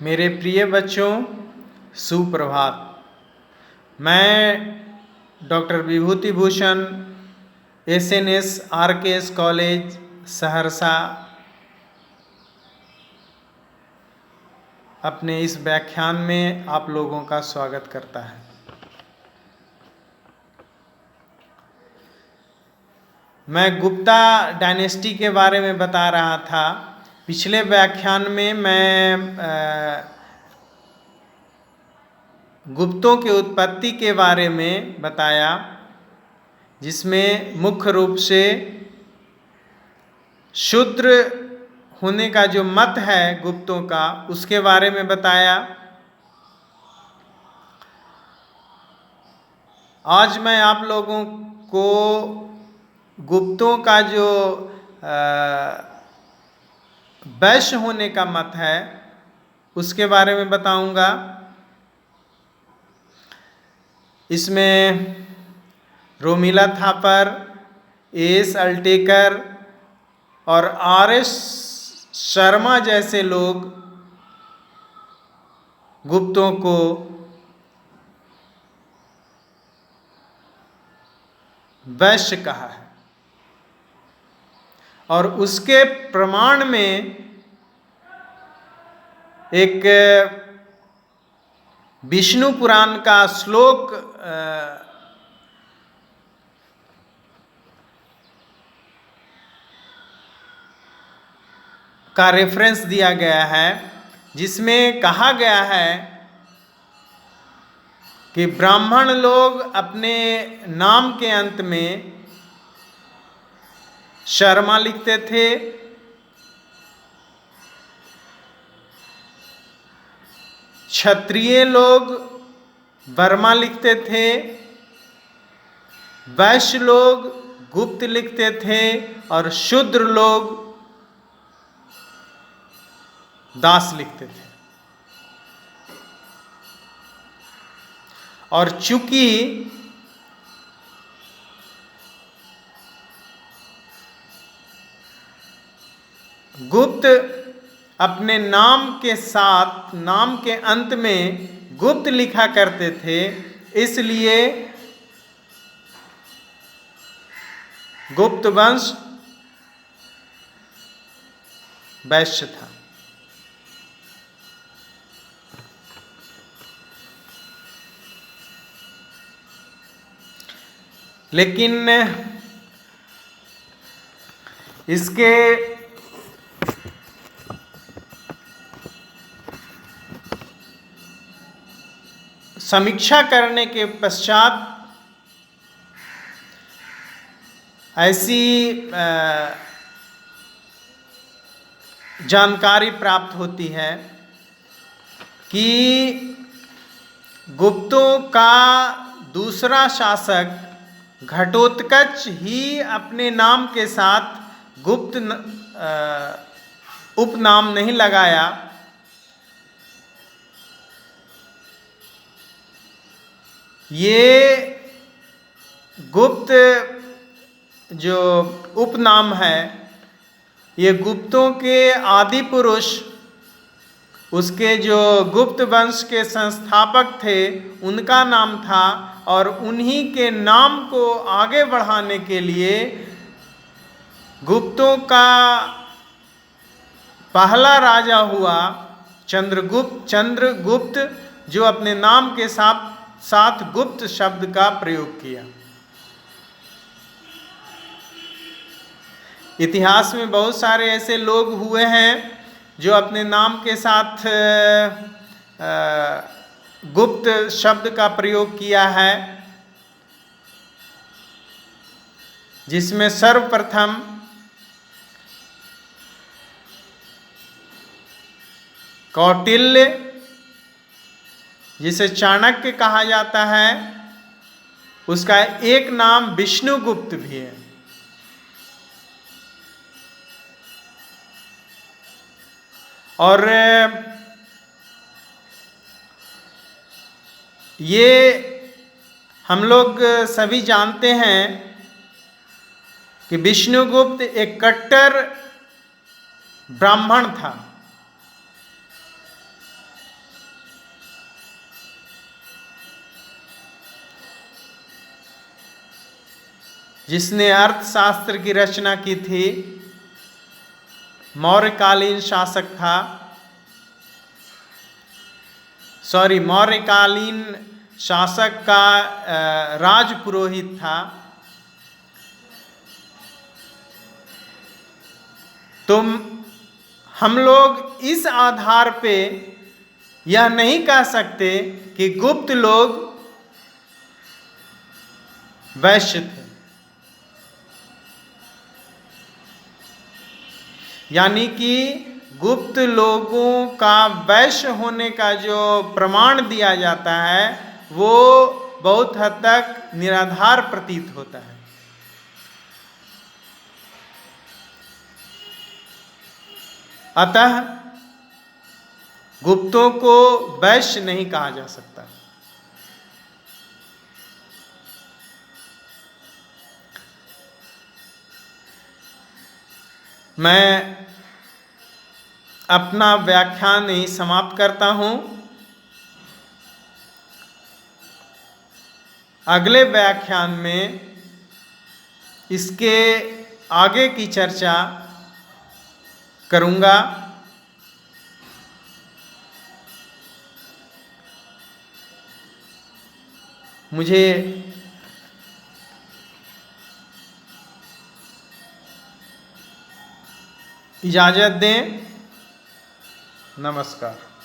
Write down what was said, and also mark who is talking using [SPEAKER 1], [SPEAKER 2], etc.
[SPEAKER 1] मेरे प्रिय बच्चों, सुप्रभात। मैं doctor Vibhuti Bhushan SNS RKS college Saharsa अपने इस व्याख्यान में आप लोगों का स्वागत करता है। मैं गुप्ता डायनेस्टी के बारे में बता रहा था। पिछले व्याख्यान में मैं गुप्तों की उत्पत्ति के बारे में बताया, जिसमें मुख्य रूप से शूद्र होने का जो मत है गुप्तों का, उसके बारे में बताया। आज मैं आप लोगों को गुप्तों का जो वैश्य होने का मत है उसके बारे में बताऊंगा। इसमें रोमिला थापर, एस अल्टेकर और आर.एस. शर्मा जैसे लोग गुप्तों को वैश्य कहा है, और उसके प्रमाण में एक विष्णु पुराण का श्लोक का रेफरेंस दिया गया है, जिसमें कहा गया है कि ब्राह्मण लोग अपने नाम के अंत में शर्मा लिखते थे, क्षत्रिय लोग वर्मा लिखते थे, वैश्य लोग गुप्त लिखते थे और शूद्र लोग दास लिखते थे। और चूंकि गुप्त अपने नाम के साथ, नाम के अंत में गुप्त लिखा करते थे, इसलिए गुप्त वंश वैश्य था। लेकिन इसके समीक्षा करने के पश्चात ऐसी जानकारी प्राप्त होती है कि गुप्तों का दूसरा शासक घटोत्कच ही अपने नाम के साथ गुप्त उपनाम नहीं लगाया। ये गुप्त जो उपनाम है, ये गुप्तों के आदि पुरुष, उसके जो गुप्त वंश के संस्थापक थे, उनका नाम था, और उन्हीं के नाम को आगे बढ़ाने के लिए गुप्तों का पहला राजा हुआ चंद्रगुप्त, जो अपने नाम के साथ गुप्त शब्द का प्रयोग किया। इतिहास में बहुत सारे ऐसे लोग हुए हैं जो अपने नाम के साथ गुप्त शब्द का प्रयोग किया है, जिसमें सर्वप्रथम कौटिल्य, जिसे चाणक्य कहा जाता है, उसका एक नाम विष्णुगुप्त भी है। और ये हम लोग सभी जानते हैं कि विष्णुगुप्त एक कट्टर ब्राह्मण था। जिसने अर्थशास्त्र की रचना की थी, मौर्यकालीन शासक था, मौर्यकालीन शासक का राजपुरोहित था। तो हम लोग इस आधार पे यह नहीं कह सकते कि गुप्त लोग वैश्य थे। यानी कि गुप्त लोगों का वैश्य होने का जो प्रमाण दिया जाता है वो बहुत हद तक निराधार प्रतीत होता है। अतः गुप्तों को वैश्य नहीं कहा जा सकता। मैं अपना व्याख्यान यहीं समाप्त करता हूं। अगले व्याख्यान में इसके आगे की चर्चा करूंगा। मुझे इजाज़त दें। नमस्कार।